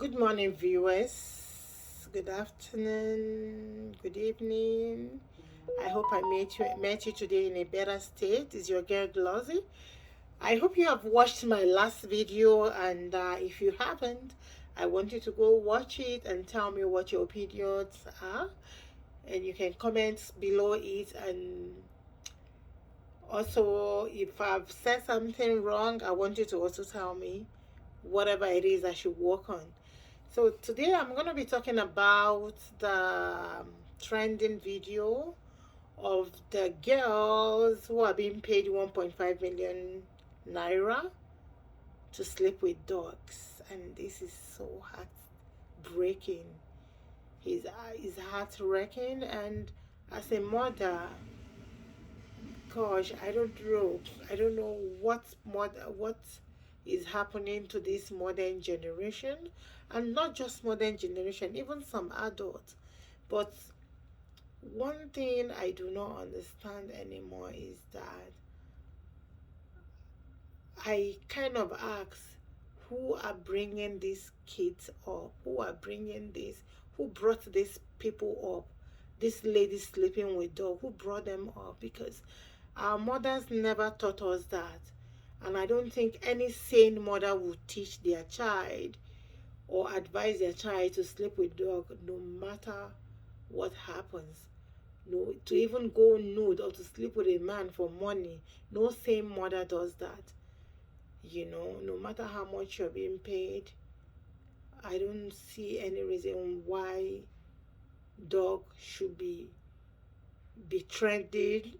Good morning, viewers. Good afternoon. Good evening. I hope I met you today in a better state. Is your girl Glossy? I hope you have watched my last video, and if you haven't, I want you to go watch it and tell me what your opinions are. And you can comment below it, and also if I've said something wrong, I want you to also tell me whatever it is I should work on. So today I'm going to be talking about the trending video of the girls who are being paid 1.5 million naira to sleep with dogs, and this is so heartbreaking. His heart wrecking, and as a mother, gosh, I don't know what is happening to this modern generation, and not just modern generation, even some adults. But one thing I do not understand anymore is that I kind of ask, who are bringing these kids up, who brought these people up, this lady sleeping with dog, who brought them up? Because our mothers never taught us that. And I don't think any sane mother would teach their child or advise their child to sleep with dog, no matter what happens. No, to even go nude or to sleep with a man for money, no sane mother does that. No matter how much you're being paid, I don't see any reason why dog should be trending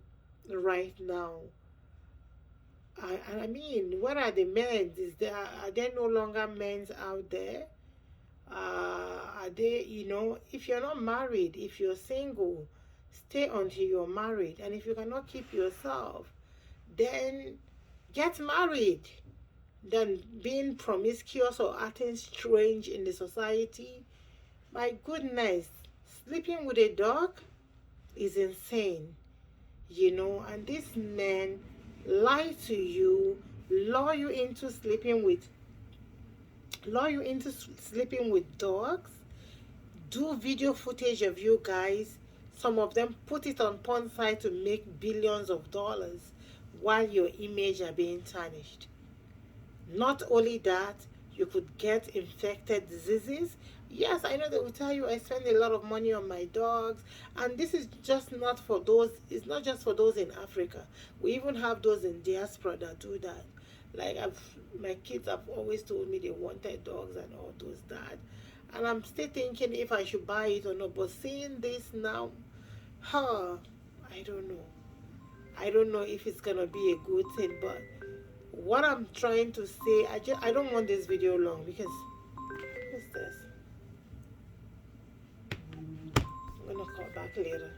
right now. I mean, what are the men? Are there no longer men out there? Are they, if you're not married, if you're single, stay until you're married. And if you cannot keep yourself, then get married. Than being promiscuous or acting strange in the society. My goodness, sleeping with a dog is insane, and these men lie to you, lure you into sleeping with dogs, do video footage of you guys. Some of them put it on porn site to make billions of dollars while your image are being tarnished. Not only that, you could get infected diseases. Yes, I know they will tell you I spend a lot of money on my dogs, and this is just not for those, it's not just for those in Africa. We even have those in diaspora that do that. Like my kids have always told me they wanted dogs and all those that. And I'm still thinking if I should buy it or not. But seeing this now, huh, I don't know. I don't know if it's gonna be a good thing, but what I'm trying to say, I don't want this video long because what's this? I'm gonna call back later.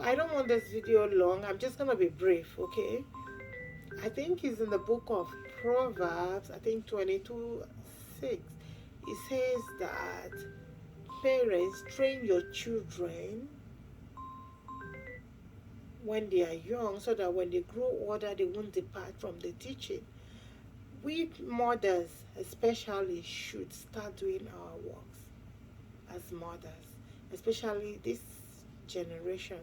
I don't want this video long. I'm just gonna be brief, okay? I think it's in the book of Proverbs, I think 22:6. It says that parents train your children when they are young so that when they grow older they won't depart from the teaching. We mothers especially should start doing our works as mothers, especially this generation.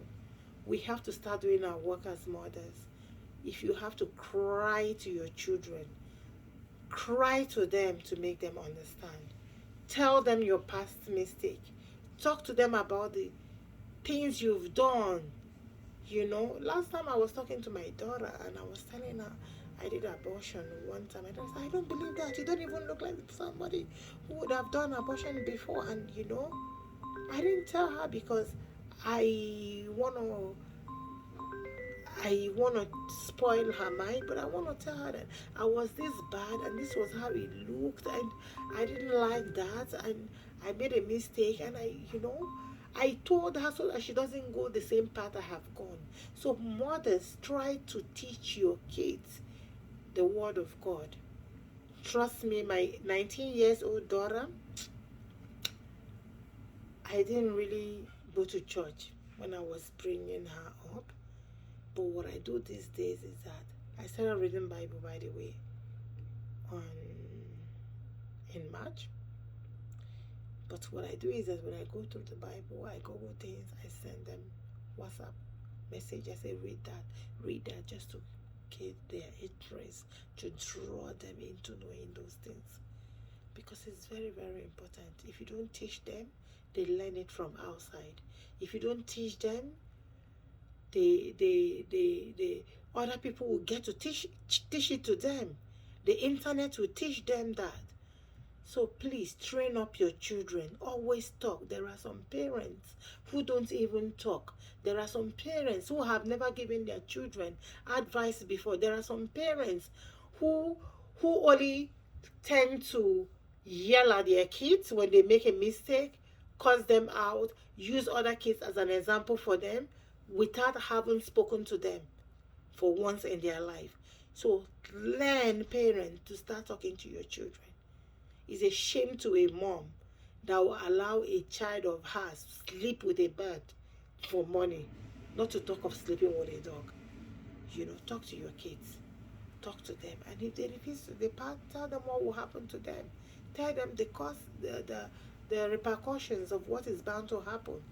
We have to start doing our work as mothers. If you have to cry to your children, cry to them to make them understand. Tell them your past mistake. Talk to them about the things you've done. Last time I was talking to my daughter and I was telling her I did abortion one time. And I said, I don't believe that. You don't even look like somebody who would have done abortion before. And I didn't tell her because I wanna I wanna spoil her mind, but I wanna tell her that I was this bad and this was how it looked, and I didn't like that, and I made a mistake, and I told her so that she doesn't go the same path I have gone. So mothers, try to teach your kids the word of God. Trust me, my 19 years old daughter, I didn't really go to church when I was bringing her up. But what I do these days is that I started reading Bible, by the way, on in March. But what I do is that when I go through the Bible, I Google things, I send them WhatsApp message. I say, read that, just to get their interest, to draw them into knowing those things. Because it's very, very important. If you don't teach them, they learn it from outside. If you don't teach them, the other people will get to teach it to them. The internet will teach them that. So please train up your children. Always talk. There are some parents who don't even talk. There are some parents who have never given their children advice before. There are some parents who only tend to yell at their kids when they make a mistake, curse them out, use other kids as an example for them without having spoken to them for once in their life. So learn, parents, to start talking to your children. It's a shame to a mom that will allow a child of hers sleep with a bird for money, not to talk of sleeping with a dog. Talk to your kids. Talk to them. And if they refuse to depart, tell them what will happen to them. Tell them the repercussions of what is bound to happen.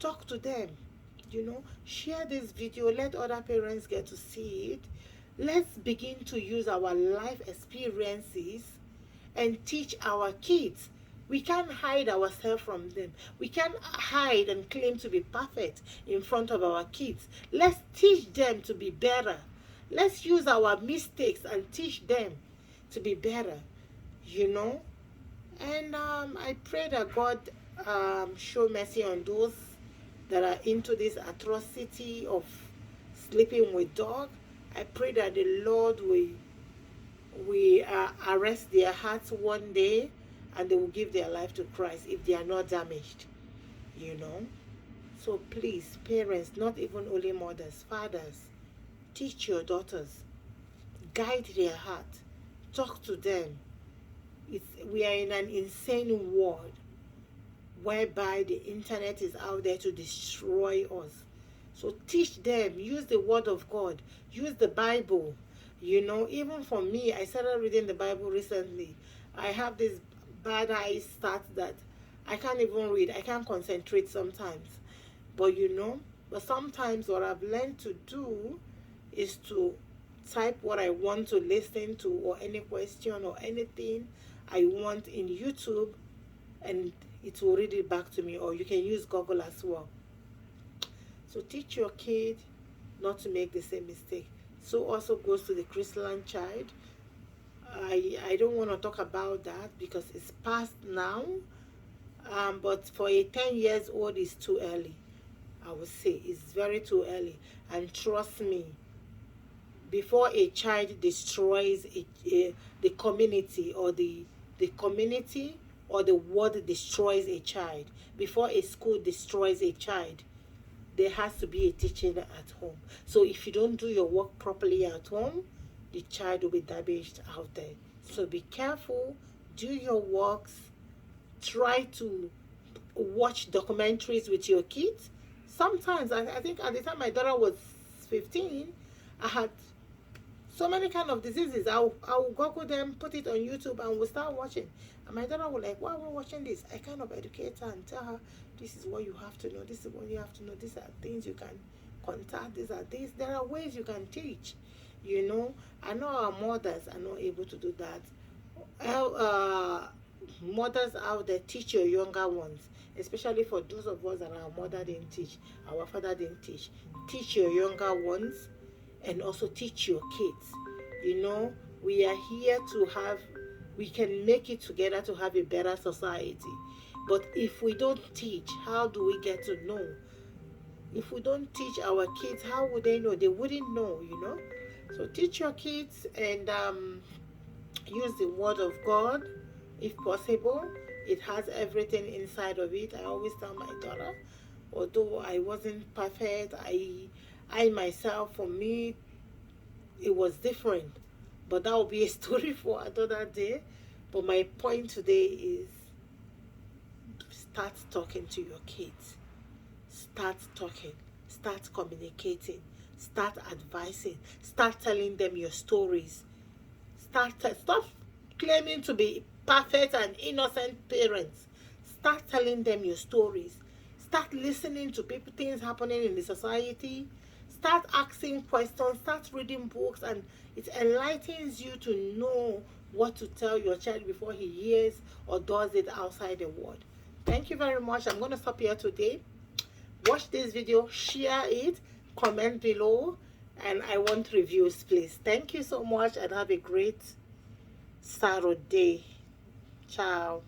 Talk to them. Share this video. Let other parents get to see it. Let's begin to use our life experiences and teach our kids. We can't hide ourselves from them. We can't hide and claim to be perfect in front of our kids. Let's teach them to be better. Let's use our mistakes and teach them to be better, And I pray that God show mercy on those that are into this atrocity of sleeping with dog. I pray that the Lord will arrest their hearts one day, and they will give their life to Christ if they are not damaged. So please, parents, not even only mothers, fathers, teach your daughters, guide their heart, talk to them. We are in an insane world whereby the internet is out there to destroy us. So teach them, use the word of God, use the Bible. Even for me, I started reading the Bible recently. I have this bad eye start that I can't even read. I can't concentrate sometimes. But sometimes what I've learned to do is to type what I want to listen to, or any question or anything I want in YouTube, and it will read it back to me. Or you can use Google as well. So teach your kid not to make the same mistake. So also goes to the Christian child. I don't want to talk about that because it's past now. But for a 10 years old, it's too early. I would say it's very too early. And trust me, before a child destroys the community, or the community or the world destroys a child, before a school destroys a child, there has to be a teaching at home. So if you don't do your work properly at home, the child will be damaged out there. So be careful, do your works, try to watch documentaries with your kids. Sometimes, I think at the time my daughter was 15, I had so many kind of diseases. I'll Google them, put it on YouTube, and we'll start watching. And my daughter will like, why are we watching this? I kind of educate her and tell her, this is what you have to know, this is what you have to know, these are things you can contact, these are things. There are ways you can teach. I know our mothers are not able to do that. Mothers out there, teach your younger ones, especially for those of us that our mother didn't teach, our father didn't teach. Teach your younger ones, and also teach your kids. We are here we can make it together to have a better society. But if we don't teach, how do we get to know? If we don't teach our kids, how would they know? They wouldn't know. So teach your kids, and use the word of God if possible. It has everything inside of it. I always tell my daughter, although I wasn't perfect, I myself, for me, it was different. But that will be a story for another day. But my point today is, start talking to your kids. Start talking. Start communicating. Start advising. Start telling them your stories. Stop claiming to be perfect and innocent parents. Start telling them your stories. Start listening to people, things happening in the society. Start asking questions. Start reading books, and it enlightens you to know what to tell your child before he hears or does it outside the world. Thank you very much. I'm going to stop here today. Watch this video, share it, comment below, and I want reviews, please. Thank you so much, and have a great Saturday. Ciao.